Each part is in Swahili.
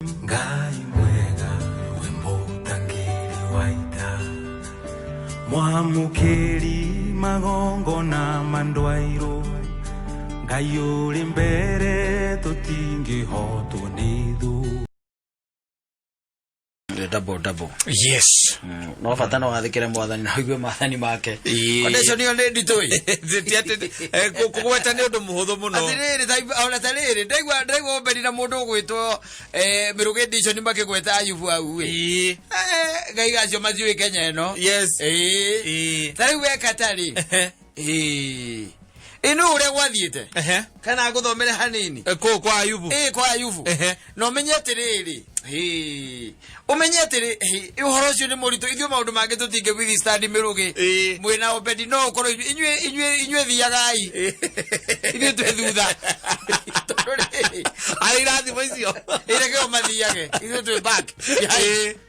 Ngai mwega wemutangiri waita mwamukiri magongo na mandwairo Ngai uri mbere tutingihotwo ni thu double yes no fatana wathikire mwathani na igwe mathani make condition yo ndi nditoi zitiate kugweta ni undu muhuthu muno athiriri ona tariri ndaigwa mberi na mundu gwitwo miruge ndicion makigweta Ayubu au Ngai gacio maziwe Kenya ino yes tari weka tari ino ure gwathiete kana guthomere hanini kwa Ayubu kwa Ayubu no menyetiriri umenyetere uhoro cio ni muritu ithio maundu mange tutinge with study miruge mwina obedi no koro inywe thiagai ithio twethutha ari rathi moicio ireke o mathiage ithio twe back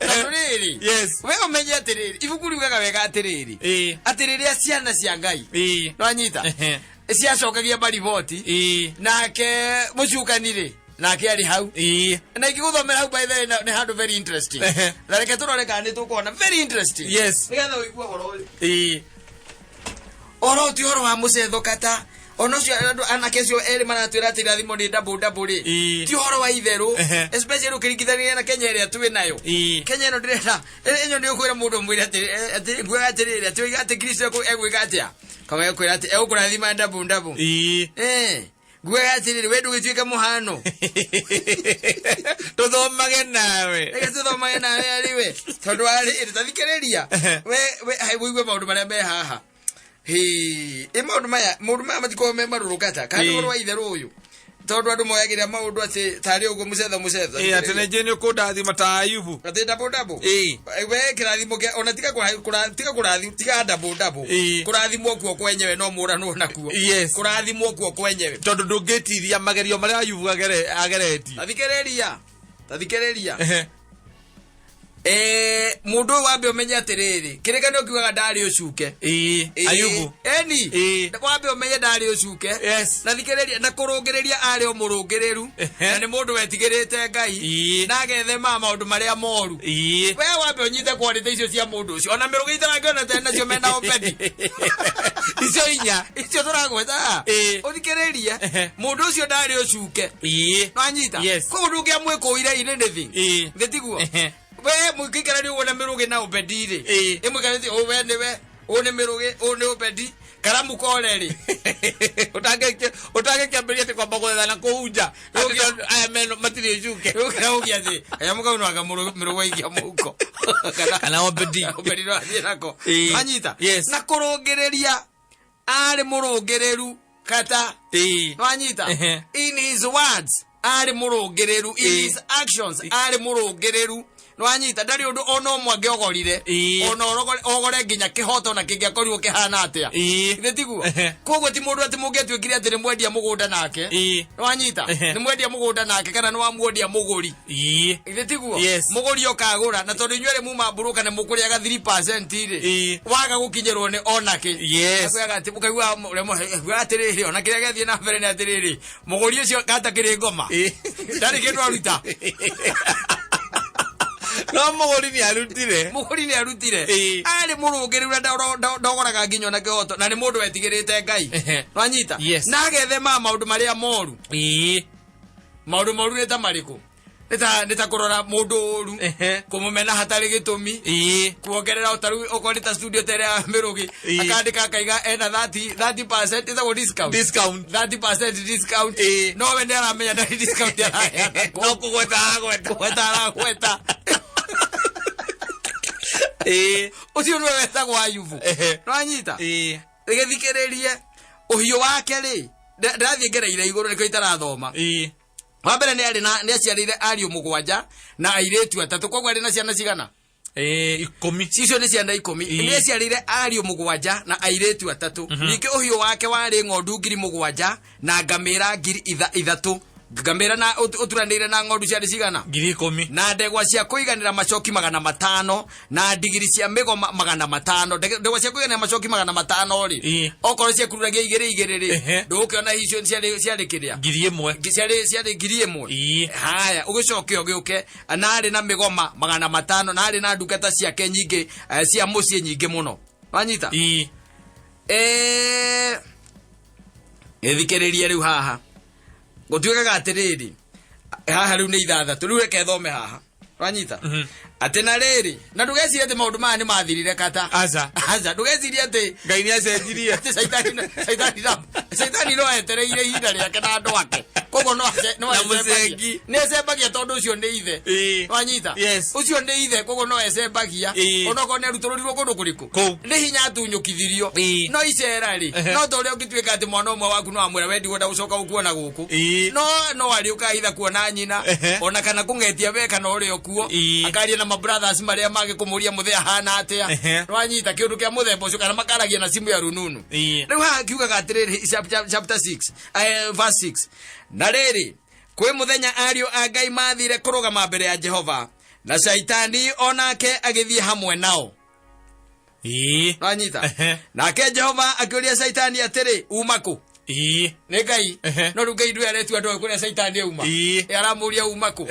atiriri yes we umenyetere ibuku riugaga wega atiriri atiriri ciana cia Ngai no anyita ciacokagia mariboti nake mucukanire nake ari hau na ikiguthomera hau by the ne handu very interesting na reke turore kana tukona very interesting yes nigetha uigua horo oro ti horo wa mucetho kata ono cio anake cio eri maratwira ati rathimo ni double ti horo wa itheru especially ukirigithania na Kenya ria tuwe nayo Kenya no direta enyo ni ukwira mundu mwire ati ngwe atiriri ati wiga ati Kristo ko egwiga atia kawe kwira ati egukurathima double gwe atiriri we ndugituike muhano tuthomage nawe tuthomage nawe ariwe tondu ari tathikiriria we haigwe maundu maria me haha maundu maya matiko me marurukata kandi horo wa itheru uyu tondu andu moyagira maundu ati tari ugo mucetho ati ne jeni ko ndathi mata Ayubu ati double we kirathimo ke ona tika kurathi tika double kurathimo kuo kwenyewe no murano nakuo kurathimo kuo kwenyewe tondu ndungitithia magerio maria Ayubu agereti tathikiriria mundu wambe umenye atiriri kirikano kiugaga ndari ucuke Ayubu wambe umenye ndari ucuke na thikiriria na kurungiriria ari umurungiriru na ni mundu wetigirite Ngai na agethema maundu maria moru we wambe unyite quality icio cia mundu ucio ona mirugi itarangiona tena cio mena obedi icio turagweta uthikiriria mundu ucio ndari ucuke no anyita kundu ngiamwikuire anything thitiguo we mukikara ni wona miruge na obedire imukara o we niwe one miruge one obedi karamu koreri utage kiamberia te kwa bagotha na kuunja aya meno matiri juke ugia thi aya muka no aga miruge igia muko kana obedi no athie nako anyita na kurongereria ari murungereru kata no anyita in his words ari murungereru in his actions ari murungereru no anyita ndari undu ono mwange ogorire ono ogore nginya kihoto na kingia korirwo kihana atia thitiguo koguo ti mundu ati mungetwikire ati ni mwendia mugunda nake no anyita ni mwendia mugunda nake kana ni wa mwendia muguri thitiguo muguri okagura na tondu inywere muma buruka ne mukuriaga 3% ire waga gukinyerwo ni onake akuyaga ati mukaigua atiriri ona kiria gathie na mbere ni atiriri muguri ucio gatakiri ngoma ndari kindu aruta no muguri ni arutire ari murungiru na ndogoraga nginyo na kihoto na ni mundu wetigirite Ngai no anyita na agethema maundu maria moru maundu moru ni ta mariku nita kurora mundu oru kumumena hatari gitumi kuongerera utaru okorita studio tere mirugi akandika kaiga ena 30% ita discount 30% discount no we ndara menya ndari discount ya no kugweta ucio nwe wetagwo Ayubu no anyita githikiririe uhio wake ri ndathie ngereire iguru niko itarathoma wambere ni aciarire ariu mugwanja na airetu atatu koguo ari na ciana cigana 10 cicio ni ciana 10 ni aciarire ariu mugwanja na airetu atatu niki uhio wake wari ng'ondu 7,000 na ngamira 3,000 ngamira na uturanire na ng'ondu cia cigana 10,000 na ndegwa cia kuiganira macoki 500 na digiri cia migoma 500 ndegwa cia kuiganira macoki 500 ri okoro cia kururagia igere ri ndukiona hicio cia kiria 1,000 cia 1,000 haya ugicoke ugiuke anari na migoma 500 na ari na ndukata ciake nyingi cia mucie nyingi muno wanyita ethikiririe riu haha gutuikaga atiriri haha riu ni ithathatu riu reke thome haha wanyita ati na riri na ndugecirie ati maundu maya ni mathirire kata aza ndugecirie ati ngai ni acenjirie ati saitani no etereire ihinda riake na andu ake kogo no ecembagia tondu ucio ni ithe wanyita ucio ni ithe kogo no ecembagia onoko ne rutururirwo kundu kuriku ni hinya atunyukithirio no icera ri no to ria ungituika ati mwana umwe waku no amwira wendi wenda gucoka gukuona guku no ari ukaitha kuona nyina ona kana kungetia we kana uri okuo akaria na ma brothers maria mage kumuria muthia hana atia wanyita kiundu kia muthemba ucio kana makaragia na simu ya rununu riu ha kiugaga atiriri chapter 6 verse 6 na riri kwi muthenya ario a Ngai mathire kurugama mbere ya Jehova na Shaitani onake agithie hamwe nao wanyita nake Jehova akiuria Shaitani atiri umaku ni Ngai no ru Ngai ndwe aretu andu kuria Shaitani uma aramuria umaku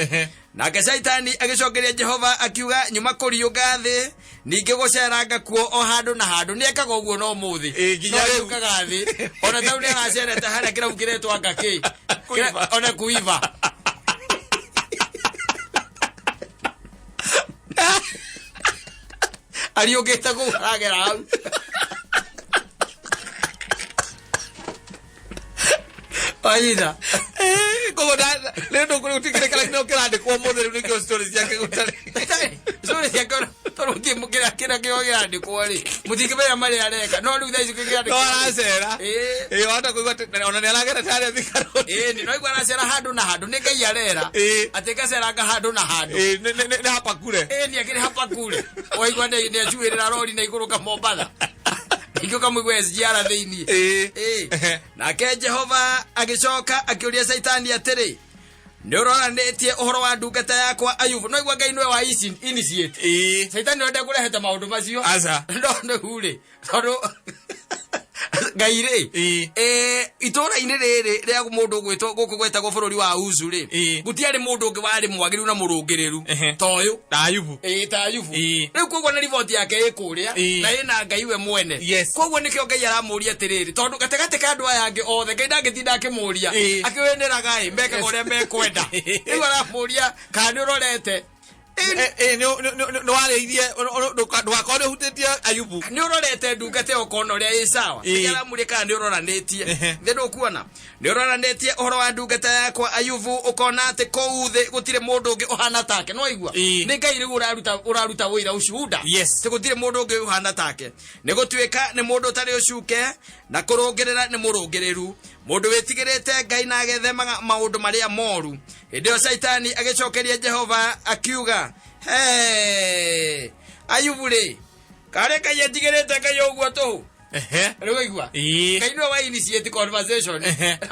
nake Shaitani agicokeria Jehova akiuga nyuma kuriuga thi ninge guceranga kuo o handu na handu niekaga uguo no muthi nginya riu kagathi ona tau ni agacerete haria kirabu kiretwo angaki ona kuiva ariogeta guragera hau ayida kogoda lendo ko tikire kala no kirande ko modelo ni ko stories yake gutare stories yake to mukira kira kyo yandi ko ari mutike bya mali areka no ndu thaici kigirande ko aracera wata ko ona ne alagera tare thikaro ni no igwa aracera handu na handu ni Ngai arera ateka seranga handu na handu ne hapa kule ni akiri hapa kule oigwa ne achuirira rori na iguruka Mombasa ikyo kamwe ziara theini nake Jehova agicoka akiuria Shaitani atiri ndiuroranĩtie uhoro wa ndungata yakwa Ayubu no igwa Ngai nwe wa initiate Shaitani ndio kureheta maundu macio no hule tondu Ngai ri itora ine riri ria mundu gwitwo guku gwetagwo bururi wa Uzu ri gutiari mundu ungi wari mwagiru na murungiriru toyu Ayubu ta Ayubu riu kogwo na report yake ikuria na ina Ngai we mwene kogwo nikio Ngai aramuria atiriri tondu gategate ka andu aya angi othe Ngai ndangithinda akimuria akiweneraga mbeka gore mekwenda riu aramuria kana urorete no waleithie ndukakone hutitie Ayubu ni urorete ndungate okono ria isawa ngira murika ni uroranĩtie thendo ukuona ni uroranĩtie uhoro wa ndungata yakwa Ayubu ukona ati kouthe gutire mundu ungi uhana take no igwa ni Ngai riu uraruta wira ushuhuda ti gutire mundu ungi uhana take ni gutuika ni mundu tari ucuke na kurungerera ni murungiriru mundu witigirite Ngai na agethemaga maundu maria moru ndio Shaitani agicokeria Jehova akiuga Ayubu ri kare Ngai atigirite Ngai uguo tu riu igwa Ngai no wa initiate conversation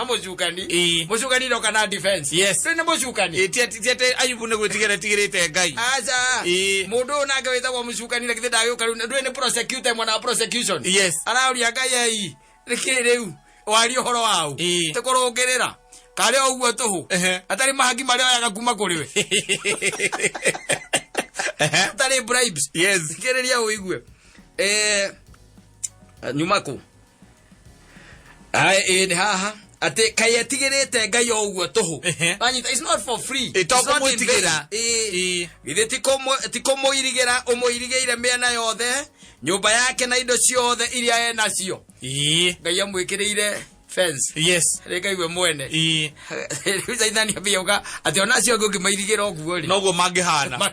mucukani no kana defense ni mucukani tiete Ayubu ni gwitigirite Ngai aza mundu na ngawita wa mucukani na kithe ndagio karu ndwe ni prosecutor mwana prosecution arauria Ngai ai rikiriu wari uhoro wao tekurungerera kare uguo tuhu atari mahangi maria yaga kuma kuriwe atari bribes kireria uigwe nyumako ni haha ate kai atigirite Ngai uguo tuhu anyita it's not for free itoko mwitigira githe tikomo irigira umuirigeire miena yothe nyumba yake na indo ciothe iria enacio Ngai amwikiriire fence reka iwe mwene Shaitani abiyoga ati ona cio ngi mairigira oguo ri noguo mangihana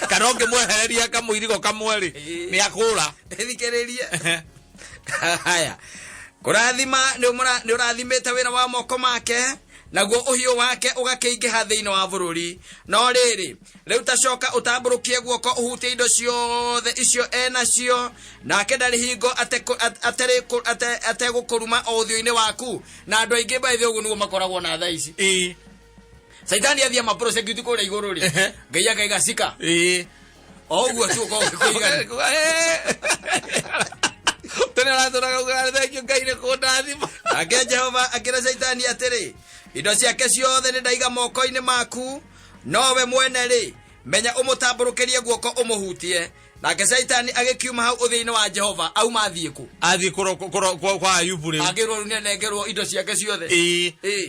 kana ngi mwehereria kamuirigo kamwe ri ni akura thikiririe haya kurathima ni urathimite wira wa moko make naguo uhio wake ugakeingĩha thĩinĩ wa bũrũri no rĩrĩ rĩu tacoka ũtambũrũkie guoko ũhutie indo ciothe icio enacio nake ndarĩ hingo ategũkũruma o ũthiũ-inĩ waku na andũ aingĩ baithe ũguo nĩguo makoragwo na thaa ici Saitani athia maprosecute kũrĩa igũrũ rĩ Ngai akaigacika o ũguo tu ũkũigana tene ratũraga ũgare thengio Ngai nĩ kũndathima ake Jehova akĩra Saitani atĩrĩ indo ciake ciothe nĩ ndaiga moko-inĩ maku nowe mwene rĩ menya ũmũtambũrũkĩrie guoko ũmũhutie nake Saitani agĩkiuma hau ũthĩ-inĩ wa Jehova auma athiĩ kũ athiĩ kwa Ayubu rĩ agĩrwo nengerwo indo ciake ciothe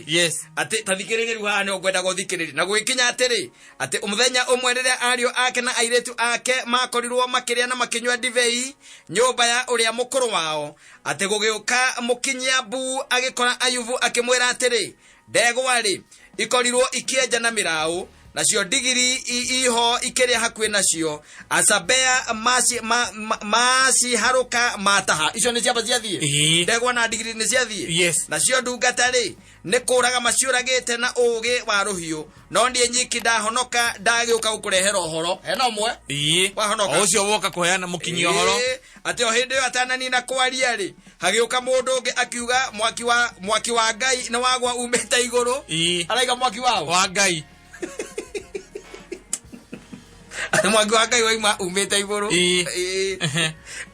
yes atĩ tathikĩrĩria haha nĩ ũkwenda gũthikĩrĩria na gwĩkinya atĩrĩ atĩ mũthenya ũmwe rĩrĩa ariũ ake na airĩtu ake makorirwo makĩrĩa na makĩnyua ndibei nyũmba ya ũrĩa mũkũrũ wao atĩ gũgĩũka mũkinyia mbu agĩkora Ayubu akĩmwĩra atĩrĩ ndegwa rĩ ikorirwo ikĩenja na mĩraũ nacio ndigiri iho ikĩrĩa hakuhĩ nacio acabea masi haruka mataha icio nĩ ciamba ciathiĩ ndegwa na ndigiri nĩ ciathiĩ nacio ndungata rĩ nĩ kũraga maciũragĩte na ũgĩ wa rũhiũ no niĩ nyiki ndahonoka ndagĩũka gũkũrehera ũhoro hena ũmwe wahonoka ũcio woka kũheana mũkinyia ũhoro atĩ o hĩndĩ ĩyo atananina kwaria rĩ hagĩũka mũndũ ũngĩ akiuga mwaki wa Ngai nĩ wagwa umĩte igũrũ araiga mwaki wa Ngai mwaki wa Ngai waima umĩte igũrũ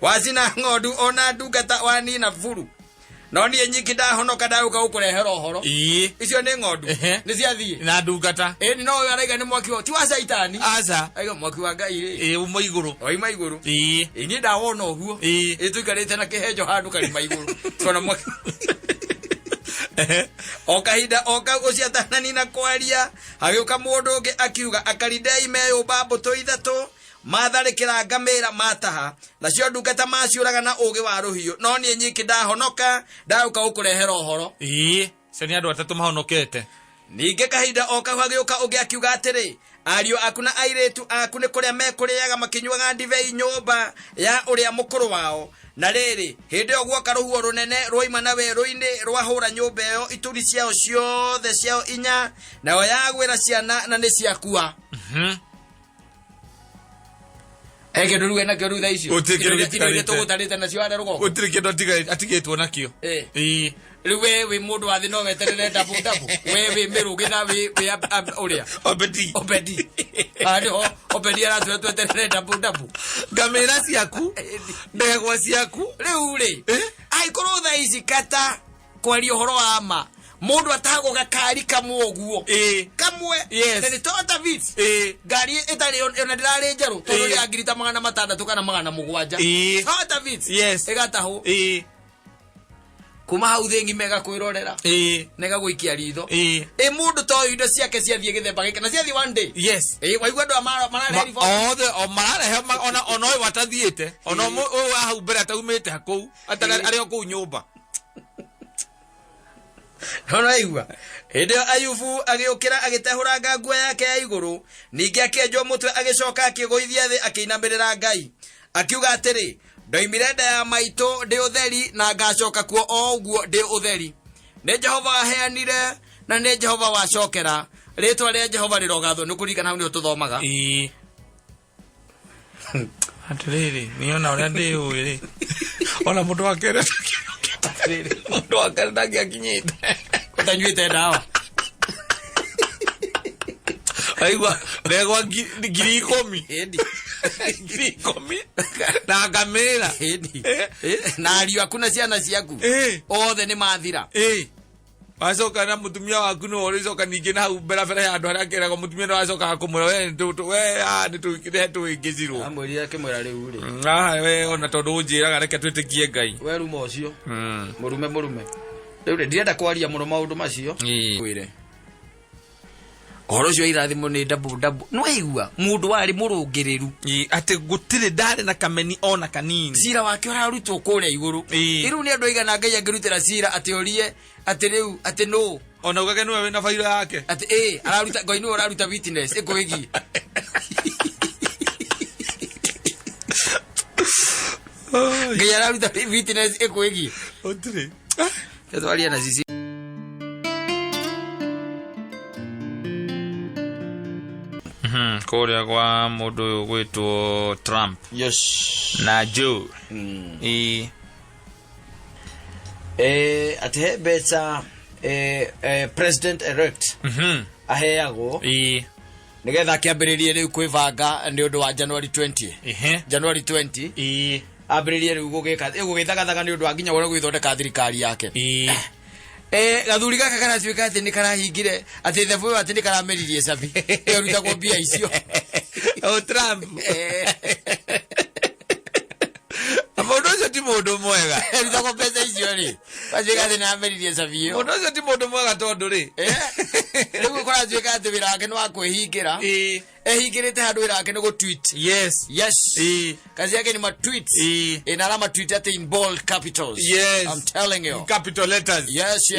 wacina ng'ondu ona ndungata wanina buru no niĩ nyiki ndahonoka ndagĩũka gũkũrehera ũhoro icio nĩ ng'ondu nĩ ciathiĩ na ndungata ĩni no ũyũ araiga nĩ mwaki wa ti wa Saitani aca aiga mwaki wa Ngai rĩ uma igũrũ waima igũrũ niĩ ndawona ũguo tũikarĩte na kĩhenjo handũ karima igũrũ twana mwaki o kahinda o kau ũcio atananina kwaria hagĩũka mũndũ ũngĩ akiuga akarindei meyũmba mbũtũ ithatũ matharĩkĩra ngamĩra mataha nacio ndungata maciũraga na ũgĩ wa rũhiũ no niĩ nyiki ndahonoka ndagĩũka gũkũrehera ũhoro cio nĩ andũ atatũ mahonokete ningĩ kahinda o kau hagĩũka ũngĩ akiuga atĩrĩ ariũ aku na airĩtu aku nĩ kũrĩa mekũrĩaga makĩnyuaga ndibei nyũmba ya ũrĩa mũkũrũ wao na rĩrĩ hĩndĩ ĩyo guoka rũhuho rũnene rwoima na werũ-inĩ rwahũra nyũmba ĩyo ituri ciao ciothe ciao inya nayo yagwĩra ciana na nĩ ciakua eke ndũruge nakĩo rĩu thaa icio indo tũgũtarĩte nacio harĩa rũgongo gũtirĩ kĩndũ atigĩtwo nakĩo rĩu we wĩ mũndũ wa thĩ no weterere ndabu we wĩ mĩrũgĩ na wĩ ũrĩa Obedi handĩho Obedi aratwĩra tweterere ndabu ngamĩra ciaku ndegwa ciaku rĩu rĩ angĩkorwo thaa ici kata kwaria ũhoro wa ma mũndũ atagwo gakari kamwe ũguo kamwe nĩ Toyota Vitz ngari ĩtarĩ ona ndĩrarĩ njerũ tondũ ya ngiri ta 600 kana 700 Toyota Vitz ĩgatahwo kuma hau thĩ ng'ima ĩgakwĩrorera na ĩgagũikia ritho mũndũ ta ũyũ indo ciake ciathiĩ gĩthemba gĩkĩ na ciathiĩ one day waigua andũ mararehe ona ũyũ atathiĩte ona ũyũ wa hau mbere ataumĩte hakũu arĩ o kũu nyũmba Horaigua hĩndĩ ĩyo Ayubu agĩũkĩra agĩtehũranga nguo yake ya igũrũ ningĩ akĩenjwo mũtwe agĩcoka akĩgũithia thĩ akĩinamĩrĩra Ngai akiuga atĩrĩ ndoimire nda ya maitũ ndĩ ũtheri na ngacoka kuo o ũguo ndĩ ũtheri nĩ Jehova waheanire na nĩ Jehova wacokera rĩtwa rĩa Jehova rĩrogathwo nĩ kũririkana hau nĩho tũthomaga atĩrĩrĩ niona ũrĩa ndĩ ũĩ rĩ ona mũndũ wa kerĩ mũndũ wa kerĩ ndangĩakinyĩte ũtanyuĩte ndawa aigua ndegwa ngiri 10 na ngamĩra na ariũ aku na ciana ciaku othe nĩ mathira wacoka na mũtumia waku nĩ ũrĩcoka ningĩ na hau mbere ya andũ arĩa akĩragwo mũtumia nĩ wacokaga kũmwĩra we nĩ tũingĩcirwo amwĩrire akĩmwĩra rĩu rĩ we ona tondũ ũnjĩraga reke twĩtĩkie Ngai we ruma ũcio mũrume rĩu rĩ ndirenda kwaria mũno maũndũ macio kwĩre ũhoro ũcio irathimo nĩ ndabu nĩ waigua mũndũ warĩ mũrũngĩrĩru atĩ gũtirĩ ndarĩ na kameni ona kanini cira wake ũrarutwo kũrĩa igũrũ rĩu nĩ andũ aigana Ngai angĩrutĩra cira atĩ ũrie atĩ rĩu atĩ no ona ugage nĩwe wĩna bairo yake atĩ araruta Ngai nĩwe ũraruta witness ĩkũĩgie Ngai araruta witness ĩkũĩgie ũtirĩ twaria na cici Korea kwa modo gwetwo Trump. Yes. Na Joe. Ate beta president elect. Aheago. Nigetha kiambiririe riu kwivanga ni undu wa January 20. January 20. Ambiririe riu gugithagathaga ni undu wa nginya wona gwithondeka thirikari yake. Gathuri gaka kana tuika ati ni karahingire ati thefu ati ni karameririe sabi. Ruta kwa bia icio. Trump. Modozo ti modo mwega. Ruta kwa pesa icio ri. Bajega ati na ameririe sabi. Modozo ti modo mwega tondu ri. Riu kora tuika ati wira wake no akwihingira. Ehingirite handu wira wake no go tweet. Yes. Kazi yake ni ma tweets. Ina alama tweet ati in bold capitals. Yes. I'm telling you. Capital letters. Yes.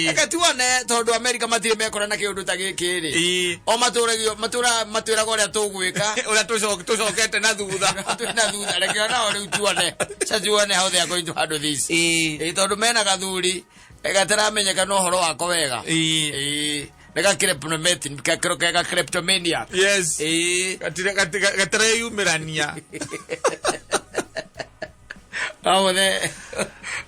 Akatuone tondu America matire mekora na kiundu ta giki ri. O matura gore tugwika. Ora tucokete na thutha. Na thutha rekio na ori tuone. Sajuone how they are going to handle this. Tondu mena gathuri gataramenyeka no horo wako wega. Nega kleptomania. Yes. Gatire yumirania.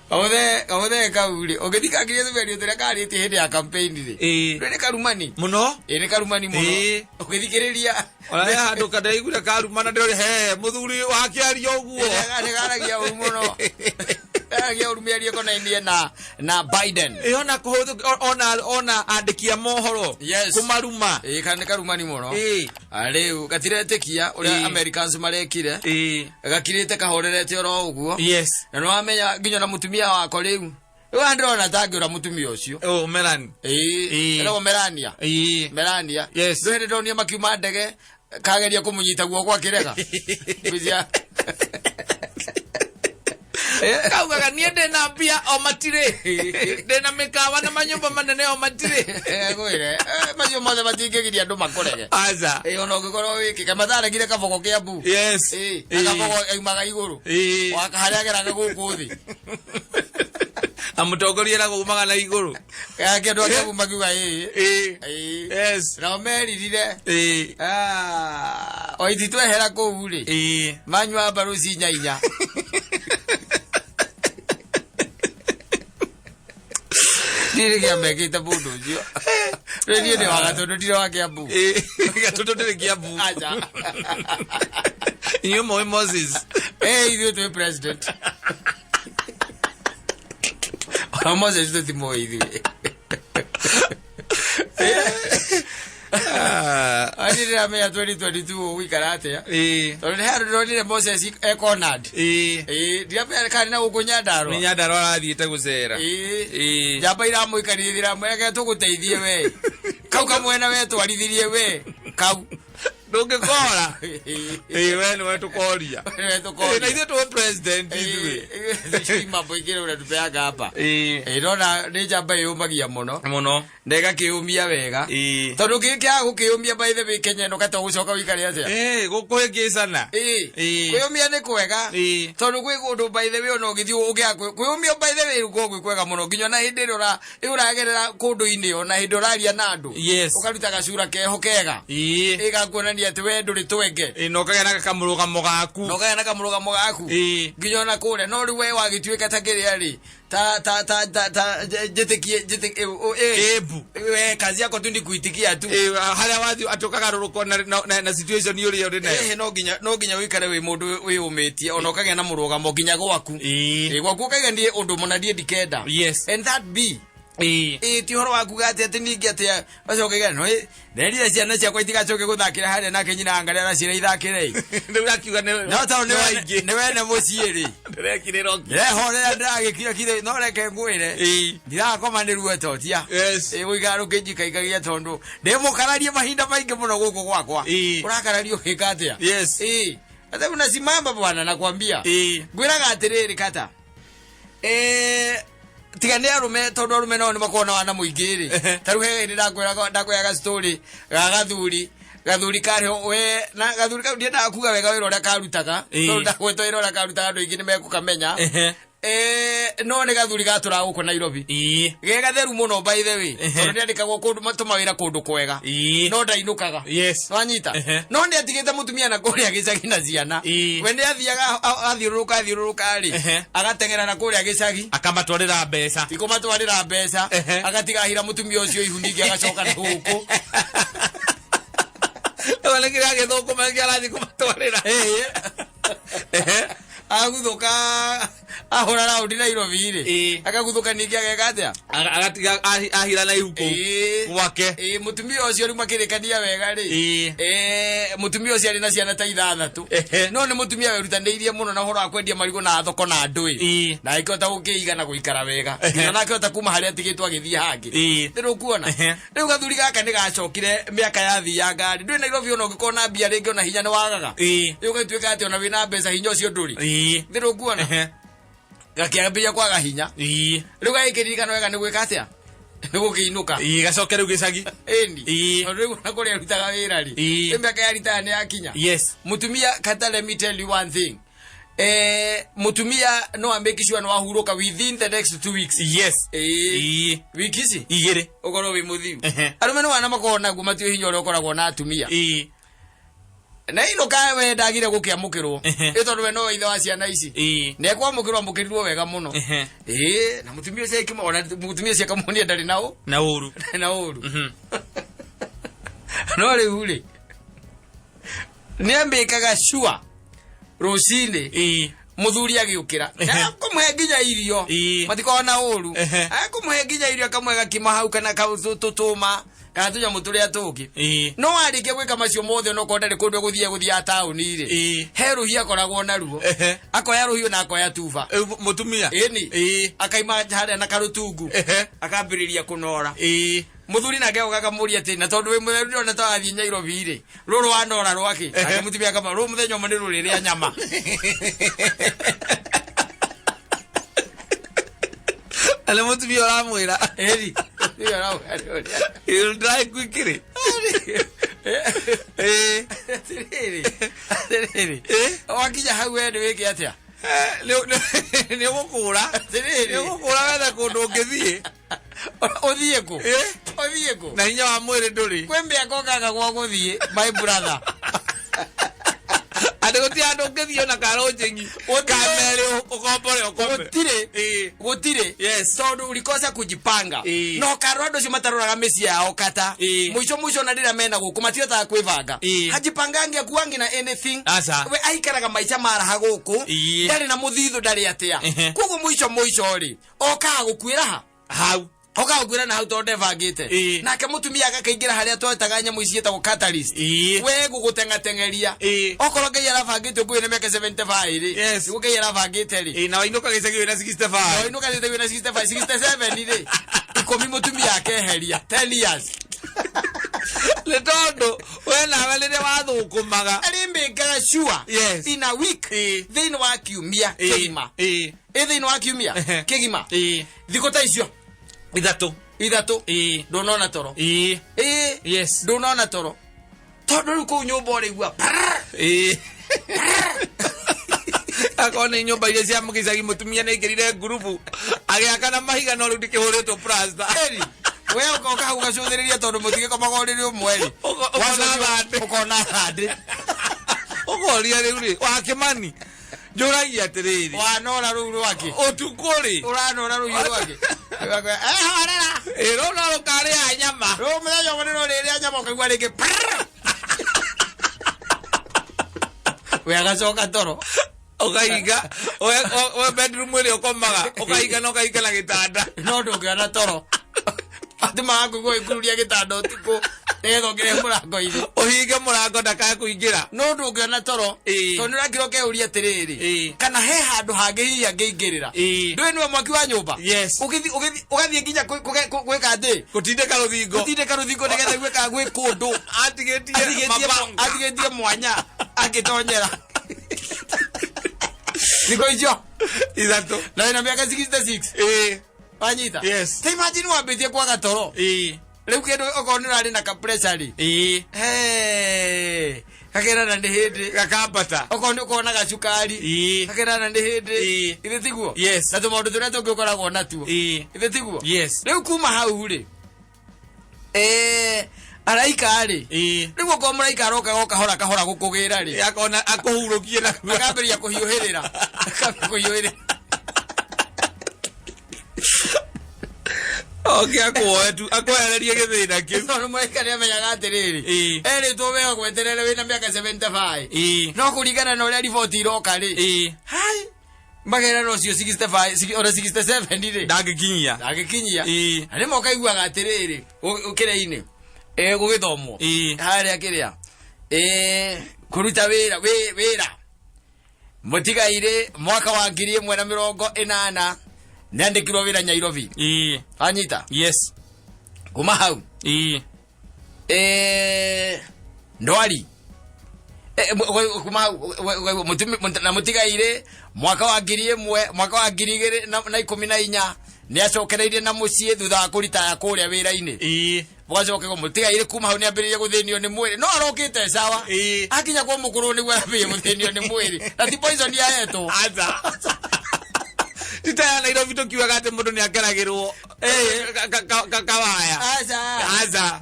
Awode kauri. Ogedika kiyezu video tere kari eti hede ya campaign ri. Rene karumani. Muno? Ene karumani muno. Ogedikiriria. Ola ya handu kada igura karumana ndore muthuri wakiaria uguo. Ene garagia umuno. Garagia urumiaria kona India na Biden. Ona kuhuthu ona andikia mohoro. Yes. Kumaruma. Kana karumani muno. Ariu gatirete kia uri Americans marekire. Gakirite kahorerete oro uguo. Yes. No amenya nginya na mutumia wako riu. Wewe ndona tangira mutumia ucio. Melania. Ero Melania. Melania. Yes. Ndio ndonia makiuma ndege kageria kumunyita guoko akirega. Bizia. Kauga niende na pia o matire. Ndena mekawa na manyumba manene o matire. Gwire. Manyumba ma batingegiria andu makorege. Aza. Ono ngikoro wiki kamathara gire kaboko kia bu. Yes. Kaboko aimaga iguru. Waka haria geraga guku thi. Amutongoria na gumaga na iguru. Yake ndo akabu magiwa Yes. Na omeririre. Oithitwe hera ku uri. Manywa barusi nyainya. Ndire kia mekita bundu cio. Redi ni wagatondo ndire wake abu. Gatondo ndire kia abu. Aja. You mo Moses. You to president. Moses to timo hivi. Ani ya 2022 wikarate ya. Tole haro ndire Moses Econard. Dia pia kari na ukunyandaro. Ni nyandaro arathite gucera. Jamba ira muikarithira mweke tuguteithie we. Kau kamwena we twarithirie we. Kau ndungikora we ni wetu koria na ithe tu president itwe mambo ikire ura tupeaga hapa irona ni jamba yumagia muno ndega kiumia wega tondu kikia gukiumia by the way Kenya no kata gucoka wikari atia gukuhingicana kuyumia ni kwega tondu gwi gundu by the way no githio ugia kuyumia by the way ruko gwi kwega muno nginya na hindi uragerera kundu ini ona hindi uraria na andu ukaruta gacura keho kega igakuonania ati we nduri twenge no kagena kamurugamo gaku nginya na kure no ri we wagituika takiria ri ta jetekie kebu we kazi yako tu ndi kuitikia tu haria wathi atokaga ruruko na situation yuri yuri na no ginya wikare we mundu we umetie ona kagena na murugamo ginya gwaku gwaku kagena ndi undu munadie dikenda and that be ti horo waku gati ati ningi ati bacoke no nderia ciana ciakwa itigacoke guthakira haria nake nyina angaria na cira ithakire ndirakiuga no ta ni wene muciiri ndirekiriro hore ndiragikira kithe no reke ngwire ndirakoma ni ruetotia wigaru kinjikaikagia tondu ndimukararie mahinda maingi muno guku gwakwa urakarario hikatia ata unasimama bwana nakwambia ngwiraga atiriri kata tigane arume tondu arume no ni makona wana muingiri taru he ni ndakwiraga story gathuri kare we na gathuri ka ndienda akuga wega wira ria karutaga tondu ndagwetwa wira ria karutaga andu ingi ni mekukamenya no ne gathuri gatura guko Nairobi ge gatheru muno by the way to ndi andikagwo kundu matumawira kundu kwega no ndainukaga wanyita no ndi atigite mutumia na kuria gicagi na ciana wende athiaga athiuruka ri agatengera na kuria gicagi akamatwarira mbeca tiko matwarira mbeca agatiga hira mutumia ucio ihuningi agacoka na guku wale kira githoko mangi arathi kumatwarira aguthuka ahora raundi Nairobi ri akaguthuka ningi agekatia agatiga ahira na ihuko wake mutumia ucio ri makirikania wega ri mutumia ucio ari na ciana ta 6 no ni mutumia werutanirie muno na horo akwendia marigo na thoko na ndui na ikota gukiiga na guikara wega na akota kuma haria tigitwa agithie hangi ndiru kuona riu gathuri gaka ni gacokire miaka ya thia ngari ndui Nairobi ono ngikona bia ringi ona hinya ni wagaga riu gatuika ati ona wina mbeca hinya ucio nduri ndiru kuona gakiambia kwaga hinya riu gaikirikana wega ni gwika atia ni gukiinuka gacoke riu gicagi endi riu na kuria rutaga wira ri miaka ya rita ni akinya mutumia kata let me tell you one thing mutumia no ambeki sure no ahuruka within the next 2 weeks wiki ici igire ukoro wi muthiu arume no wana makona gumatio hinya uri ukoragwo na atumia na ino kawe ndagire gukiamukirwo itondu we no ithe wa ciana ici ne kwamukirwo amukirirwo wega muno na mutumia ucio ikimona mutumia ucio akamuonia ndari nao na uru no riu ri ni ambikaga sure rucini muthuri agiukira akumhe nginya irio matikona uru akumhe nginya irio akamwega kima hau kana tutuma kana tunya muturia tuki no arike gwika macio mothe no konda rikundu guthia tauni ri heru hia koragwo na ruo akoya ruhiu na akoya tuba mutumia akaima haria na karutungu akambiriria kunora muthuri nake ugakamuri ati na tondu we mutheru ndona ta athi Nairobi ri ruru wanora rwake akamutumia kama ru muthenya mane ruriria nyama ale mutumia oramwira eri you'll die quickly wakija hau we ni wiki atia ni gukura wethe kundu ngithie uthie ku na hinya wa mwiri nduri kwembe akokaga gwa guthie my brother ade guti andu ngithio na karonjengi kamere gutire tondu ulikosa kujipanga no karondo cio mataruraga meci yao kata mwisho na ndira mena guku matiota kwivanga hajipangange kuangi na anything we aikaraga maica maraha guku ndari na muthithu ndari atia kugu mwisho ri okaga gukwira hau okagwira na hau tonde vangite nake mutumia agakaingira haria twetaga nyamu ici yetagwo catalyst we gugutengatengeria okoroge yara vangite ngui na miaka 75 ri guke yara vangite ri na wainuka gicagi wina 65 wainuka gicagi wina 67 ri ikomi mutumia akeheria 10 years le tondo we na wale wathukumaga alimbe sure in a week then wa kiumia kigima then wa kiumia kigima thikota icio Idatu. Ndonona toro. Yes. Ndonona toro. Todo ko nyumba ori gwa. Akone nyumba ile cia mugicagi mutumia ne ngirire grupu. Agiaka na mahiga no rudi kihuritwo plaster. Eri. We ukoka hau gacuthiriria tondu mutige komagoriri umwe. Ukona hande. Ukoria riu ri wa kimani. Njuragia atiriri wanora ru rwake utukuri uranora ru rwake harara rona rukari ya nyama ru muthenya mone no riri nyama kaigwa ringi we agacoka toro ukaiga we bedroom ile ukomaga ukaiga no kaiga na gitanda no ndungiona toro ati makugo ikururia gitanda utiko Ego ngire murango ile. Uhinge murango ndaka kuingira. No ndungiona toro. Tondu rakiro ke uria tiriri. Kana he handu hangi hiya ngeingirira. Ndwe niwe mwaki wa nyumba. Ugathie nginya gwika ndi. Gutindika ruthingo. Gutindika ruthingo nigetha gwika gwi kundu. Atigetie mwanya agitonyera. Niko ijo. Izato. Na ina miaka 66. Wanyita. Ta imagine wambitie kwaga toro. Riu kindu okonira ari na ka pressure ri kakera na ndihindi gakambata okondo kona gacukari kakera na ndihindi ithe tiguo yes na tumundu turia tungikoragwo natuo ithe tiguo yes riu kuma hau ri araika ri riu ko muraika aroka goka kahora gukugira ri akona akuhurukie na akamberia kuhiuhirira kuhiuhirira okay akwereria githina kiu no muraika ni amenyaga atiriri eri tuwe gweterere wina miaka 75 no kurigana na uria riboti iroka ri hai magera no cio 65 ora 67 ri ndagikinyia ari moka iguaga atiriri ukire-ini gugithomwo haria kiria kuruta wira mutigaire mwaka wa 1980 nandikirwo wira Nairobi anyita yes kuma hau ndwari kuma hau na mutigaire mwaka wa 2014 ni acokereirie na mucie thutha wa kuritaya kuria wira-ini bwacoke mutigaire kuma hau ni ambiririe guthinio ni mwiri no arokite sawa akinya kwa mukuru ni gwambie guthinio ni mwiri na ti poison ya yeto titaya Nairobi tukiuga ati mundu ni akeragirwo kawaya aza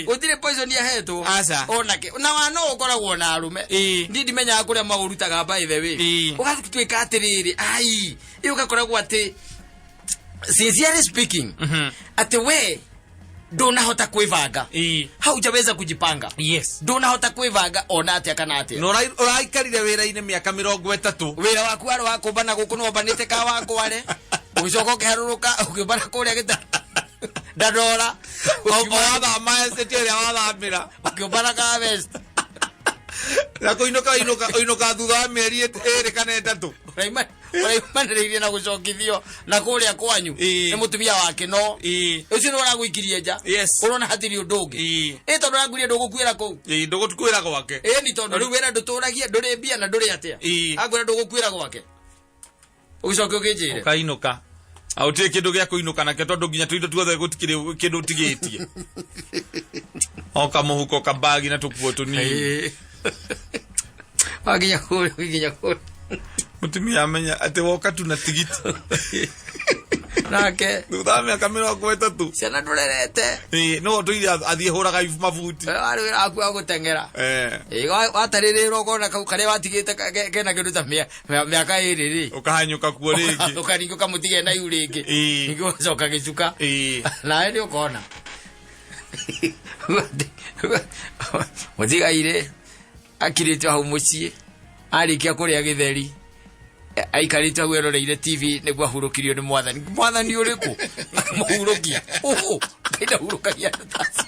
utire poison ya heto onake na wano ukoragwo na arume ndimenya kuria maurutaga by the way ugatwika atiriri ai ugakoragwo ati sincerely speaking ati we ndunahota kwivanga hau jaweza kujipanga yes ndunahota kwivanga ona atia kana atia no uraikarire wira-ini miaka 30 wira waku aro wakubana guku no banite ka wakware ugicoka kiharuruka ukibana kuria gita ndadora watha maesete ya wathamira ukibana ka vest na kuinuka thutha wa mieri 2 kana 3 uraimaniririe na gucokithio na kuria kwanyu ni mutumia wake no ucio no araguikirie nja urona hatiri undu ungi tondu araguirie ndugukwira ku ndugukwira gwake ni tondu riu wira nduturagia nduri mbia na nduri atia agwira ndugukwira gwake ugicoke ukinjire ukainuka autie kindu gia kuinuka nake tondu nginya tuindo tuothe gutikire kindu tigitie oka muhuko kabagi na tukuo tunini waginya kuri mutumia amenya ati woka tu na tigiti nake thutha miaka 30 ciana ndurerete no tuire athie huraga mabuti ari wira aku agutengera wataririrwo kona kau karia watigite kena kindu ta miaka 2 ri ukahanyuka kuo ringi ukaringuka mutige na yu ringi niguo coka gicuka nawe ni ukona mutigaire akirite hau mucie arikia kuria githeri aikarite hau eroreire TV niguo ahurukirio ni mwathani uriku muhurukia kaida hurukagia tasi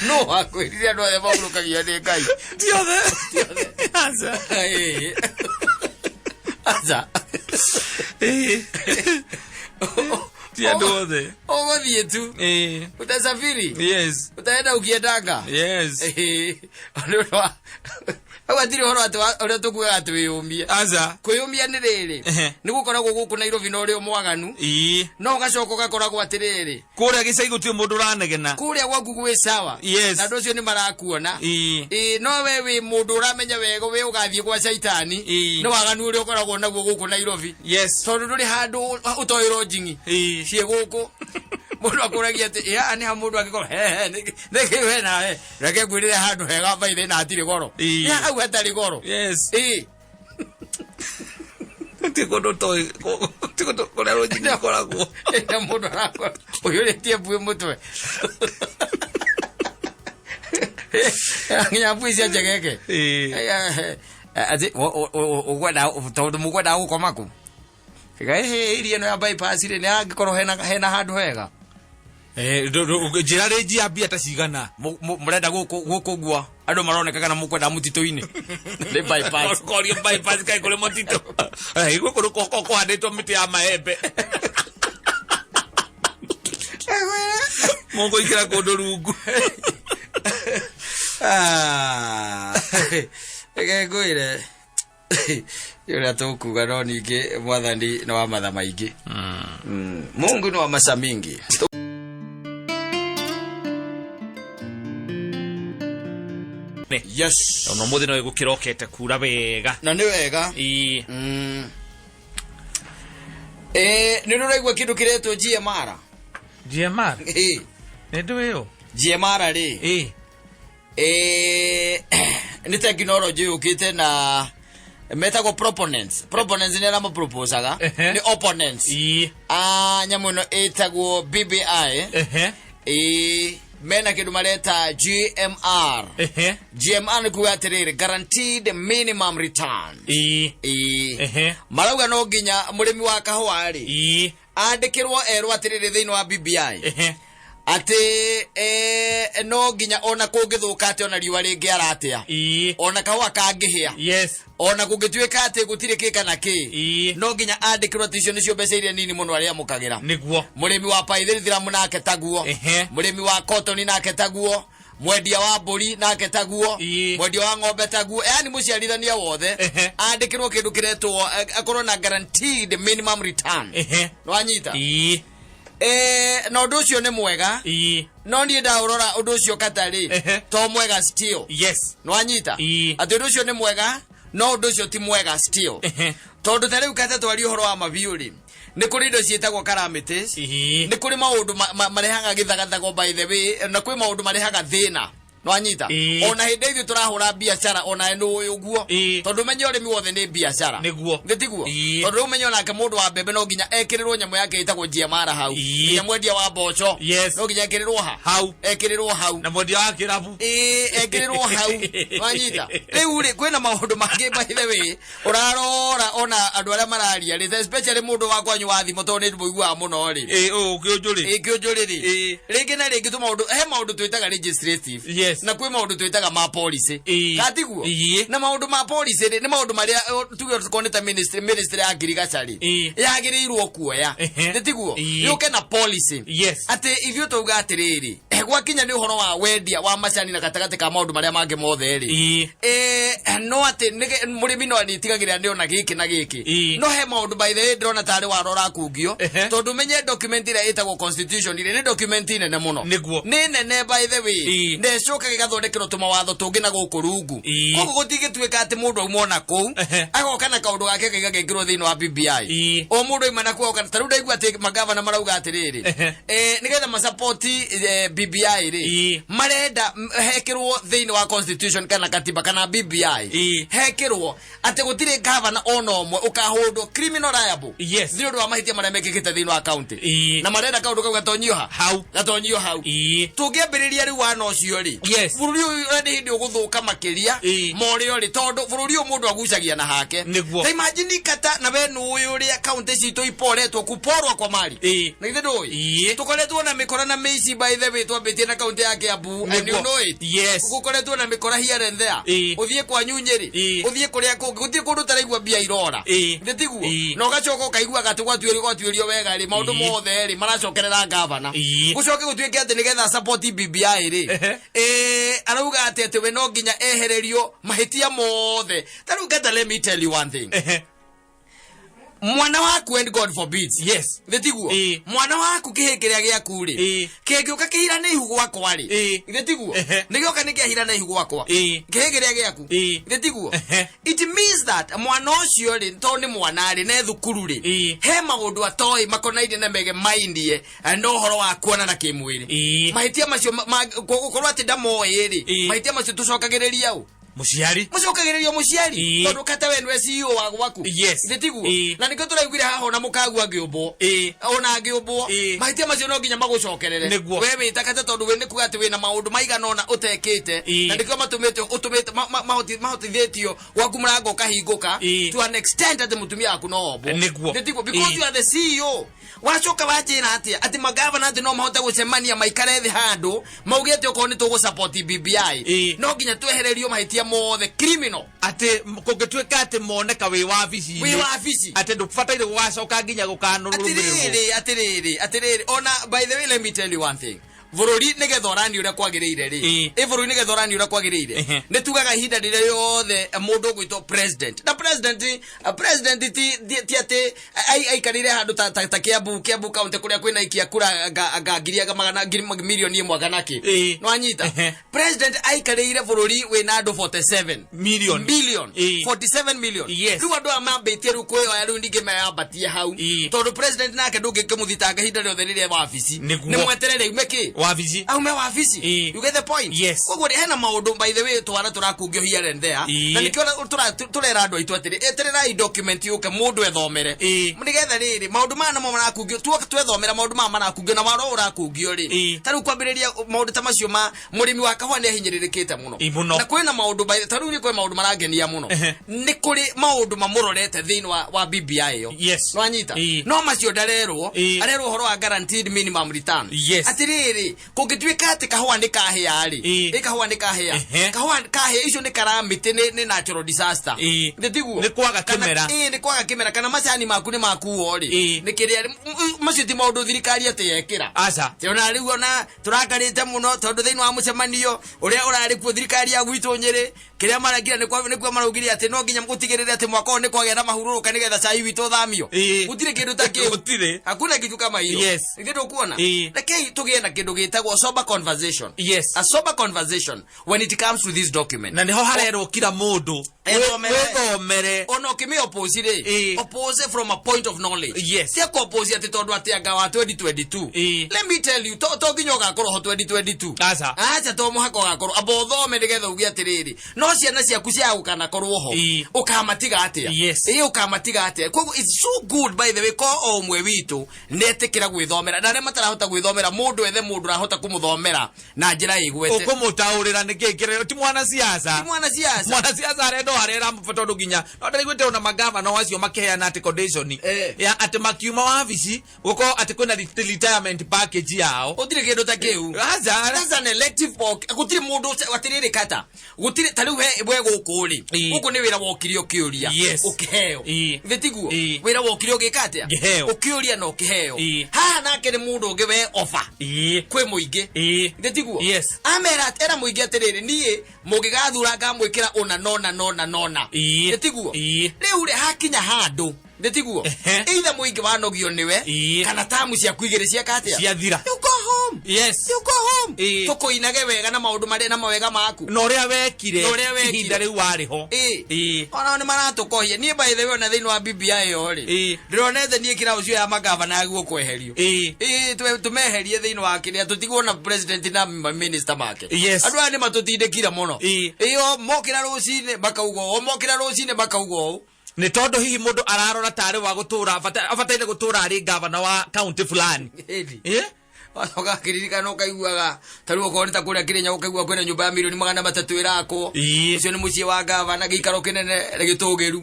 no akwirire no ema hurukagia ni Ngai tiothe aza tia ndothe ogothie tu utasafiri yes utaenda ukiendanga yes awatiri horo ati ore tukuga ati wiyumie aza kwiyumia ni riri ni gukoragwo guku Nairobi no ri mwaganu no gacoka gakoragwo atiriri kuria gicaigo ti mundu ranegena kuria gwaku gwi sawa na ndocio ni marakuona no we wi mundu uramenya wego we ugathie kwa shaitani no waganu uri ukoragwo naguo guku Nairobi yes tondu nduri handu utoiro njingi cie guku mundu akuragia ati ya ani ha mundu agiko ndeke we nawe reke gwirire handu hega baithe na atiri goro ya au hatari goro yes tikondo kora rojini koragwo na mundu akora uyuretie bwe mutwe nginya bwisi ajegeke ati ugwenda tondu mugwenda gukomaku irie no ya bypass ri ni angikorwo hena handu hega njira reji ambia ta cigana murenda gukugwa andu maroneka kana mukwenda mutito-ini ni bypass korio bypass kai kule mutito iguo kuru koko handitwo miti ya maembe mungu ikira kundu rungu ngwire yura tukuga no ningi mwathani no wa matha maingi Mungu no wa maca mingi tene yes no muthi no igukirokete kura wega na ni wega ni nuraigwa kindu kiretwo GMR ni nduyo GMR ri ni technology ukite na metagwo proponents ni arama proposaga ni opponents nyamu no etagwo BBI mena kindu mareta GMR GMR kuwa atiriri guaranteed minimum return marauga no nginya murimi wa kahua ri andikirwo erwa atiriri thiini wa BBI ate no nginya ona kungithuka ate ona riwa ringi aratia ona kahua kangihia ona kungituika ate gutire kika na ki no nginya andikirwo ticio nicio mbeca iria nini muno aria mukagira niguo murimi wa paithirithira munake taguo murimi wa cotton nake taguo mwendia wa mburi nake taguo mwendia wa ng'ombe taguo yani muciarithania wothe andikirwo kindu kiretwo akorwo na guaranteed minimum return no anyita no undu ucio ni mwega no ni ndaurora undu ucio katari to mwega still no anyita ati undu ucio ni mwega no undu ucio ti mwega still tondu tari ukata twari uhoro wa mabiuri ni kuri indo cietagwo calamities ni kuri maundu marehaga githagathago by the way na kuri maundu marehaga thina no anyita ona hindi ithu turahura biashara ona enu uguo tondu menye urimi wothe ni biashara niguo ngitiguo tondu menye nake mundu wa mbembe no nginya ekirirwo nyamu yake itagwo GMR hau nginya mwendia wa mboco no nginya ekirirwo hau ekirirwo hau na mwendia wa kirabu ekirirwo hau no anyita riu ri kwina maundu mangi by the way urarora ona andu aria mararia ri especially mundu wa kwanyu wa thimu tondu ni muigua muno ri kiunjuri ri ringi na ringi tu maundu he maundu twitaga legislative na kwi maundu twitaga ma policy katiguo na maundu ma policy ni maundu maria tuge tukoneta ministry ya agriculture yagirirwo kuoya nditiguo yuke na policy ati ithio tuga atiriri gwakinya ni uhoro wa wendia wa macani na gatagate ka maundu maria mangi mothe ri no ati murimi no anitigagira ni ona giki na giki no he maundu by the way ndrona tari warora kungio tondu menye document ira itagwo constitution ire ni document nene muno ni nene by the way ndecoka gigathondekero tumawatho tungi na guku rungu koguo gutigituika ati mundu aumona kuu agoka na kaundu gake gigagekirwo thiini wa BBI o mundu imana kuo kana taru ndaigua ati magavana marauga atiriri nigetha ma-support BBI ri marenda hekirwo thiini wa constitution kana katiba kana BBI hekirwo ati gutire gavana ona omwe ukahundwo criminal liable thiini undu wa mahitia maria mekikite thiini wa county na marenda kaundu kau gatonyio hau tungiambiriria riu wana ucio ri bururi uyu hindi uguthuka makiria morio ri tondu bururi uyu mundu agucagia na hake ta imagine kata na benu uyu ri account citu iporetwo kuporwa kwa mali na ithe ndoi tukoretwo na mikora na meici by the way twambitie na account yake abu and you know it gukoretwo na mikora here and there uthie kwa nyunyeri uthie kuria kungi gutie kundu taraigua bia irora nditiguo na ugacoka ukaigua gati gwatuirio wega ri maundu mothe ri maracokerera gavana gucoke gutuike ati nigetha support BBI ri arauga ati we no nginya ehererio mahitia mothe taru gata let me tell you one thing mwana waku and God forbid nditiguo mwana waku kihikiria giaku ri kingiuka kihira na ihu gwakwa ri nditiguo nigioka nikihira na ihu gwakwa kihikiria giaku nditiguo it means that mwana ucio ri to ni mwana ri na thukuru ri he maundu atoi makonaide na mege mindie no horo wa kuona na kimwiri mahitia macio gukorwo ati ndamoe ri mahitia macio tucokagiriria u mucokagererio muciari tondu kata we nwe CEO wa gwaku nditiguo na nikio turaiguire haha ona mukagu angiumbo ona angiumbo mahitia macio no nginya magucokerere we wita kata tondu we nikuga ati we na maundu maigana ona utekite na nikio matumite mahotithitio gwaku murango kahinguka to an extent ati mutumia aku no ombo nditiguo because you are the CEO wacoka wajira ati magavana ati no mahota gucemania maikare thi handu mauge ati okoni tugu support BBI no nginya twehererio mahitia mothe criminal ati kungituika ati moneka wi wabici ati ndufataire gwacoka nginya gukanurumiriru atiriri ona by the way let me tell you one thing bururi nige thorani ura kwagirire ri bururi nige thorani ura kwagirire ne tugaga hinda dire yothe mundu gwito president na president ti ate ai karire handu ta Kiambu county kuria kwina ikia kura agagiria magana milioni mwaka naki no anyita president ai karire bururi wina andu 47 billion 47 million riu andu amambitie ru kuyo ya ru ndige mayambatie hau tondu president nake ndungikimũthitanga hinda riothe riria wabici ni mweterere umeki wabici aume wabici you get the point koguo hena maundu by the way twara turakungio here and there na nikio turera andu aitu atiri eterera I document yuke mundu ethomere nigetha riri maundu mana mo marakungio twethomera maundu mana marakungio na waro urakungio ri taru kwambiriria maundu ta macio ma murimi wa kahwa ni ahinyiririkite muno na kwina maundu by taru ni kwe maundu maragenia muno ni kuri maundu mamurorete thiini wa BBI yo no anyita no macio ndarerwo arerwo horo wa guaranteed minimum return atiriri kungituika ati kahwa ni kahia ri kahwa ni kahia icio ni karamite ni natural disaster nditiguo ni kwaga kimera ni kwaga kimera kana macani maku ni makuo ri ni kiria macio ti maundu thirikari ati yekira aca tiona riu ona turakarite muno tondu thiini wa mucemanio uria urari kuo thirikari ya gwitu Nyeri kiria maragira ni kwa maraugiria ati no nginya gutigirira ati mwako ni kwagea na mahururuka nigetha cai witu thamio gutire kindu ta kiu gutire hakuna kitu kama hiyo ngindo kuona lakini tugie na kindu gitagwo sober conversation a sober conversation when it comes to this document na niho harerwo kila mundu wethomere ono kimi oppose from a point of knowledge si ko oppose ati tondu ati anga wa 2022 let me tell you to nginya gakoro 2022 acha to muhako gakoro abothome nigetha ugi atiriri no ciana ciaku cia gukana korwo ho ukamatiga atia ukamatiga atia koguo it's so good by the way ko omwe witu netikira gwithomera na re matarahota gwithomera mundu ethe mundu rahota kumuthomera na njira igwete ukumutaurira nikikire ti mwana siasa arendo harera mfotondo ginya no ndarigwete ona magava no acio makeheana ati condition ya ati makiuma wabici guko ati kwina retirement package yao utire kindu ta kiu that's an elective work gutire mundu watirire kata gutire tari we gukuri guku ni wira wokirio kiuria ukiheo vetiguo wira wokirio gikatia ukiuria no kiheo ha nake ni mundu ungi we offer kwi muingi vetiguo amera era muingi atiriri nie mugigathura ngamwikira ona nona vetiguo riu ri hakinya handu ndetiguo either muingi wanogio niwe kana tamu cia kuigire cia katia cia thira you go home tukoinage wega na maundu mari na mawega maku no ria wekire ihinda riu wariho ona ni maratukohia nie by the way na thiini wa BBI yo ri ndironete nie kira ucio ya magavana aguo kweherio tumeherie thiini wa kiria tutiguo na president na minister make andu ani matutindikira muno iyo mokira rucine bakaugo ni tondu hihi mundu ararora tari wa gutura abataire gutura ari governor wa county fulani wacoka kiririkana ukaiguaga taru ukoni ta kuria Kirinya ukaigua kwena nyumba ya milioni 300 irako ucio ni mucie wa gavana gikaro kinene gitugiru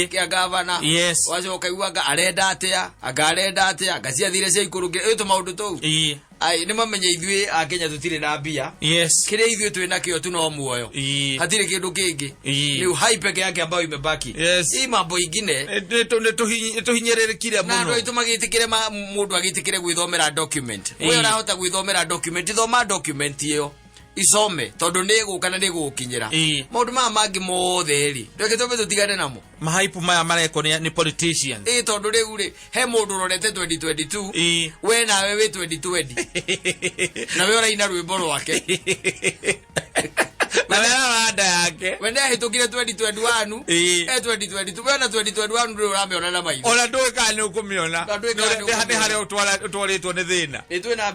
kia gavana wacoka ukaiguaga arenda atia gacia thire cia ikuru itu maundu tou ai ni mamenye ithui a Kenya tutire na mbia kire ithui twina kio tu no muoyo hatire kindu kingi ni hype peke yake ambayo imebaki hii mambo ingine tuhinyererikire muno na ndo itumagitikire mundu agitikire gwithomera document we urahota gwithomera document thoma document iyo isome tondu ni gukana ni gukinyira maundu ma mangi mothe ri ndeke tobe tutigane namo mahaipu maya mareko ni politicians tondu riu ri he mundu rorete 2022 we nawe we 2020 na we uraina rwimbo rwake na wera rada yake wende hitukire 2021 2022 wena 2021 ndio urameona na maitho ona nduka ni ukumiona hate hare utwaritwo ni thina itwe na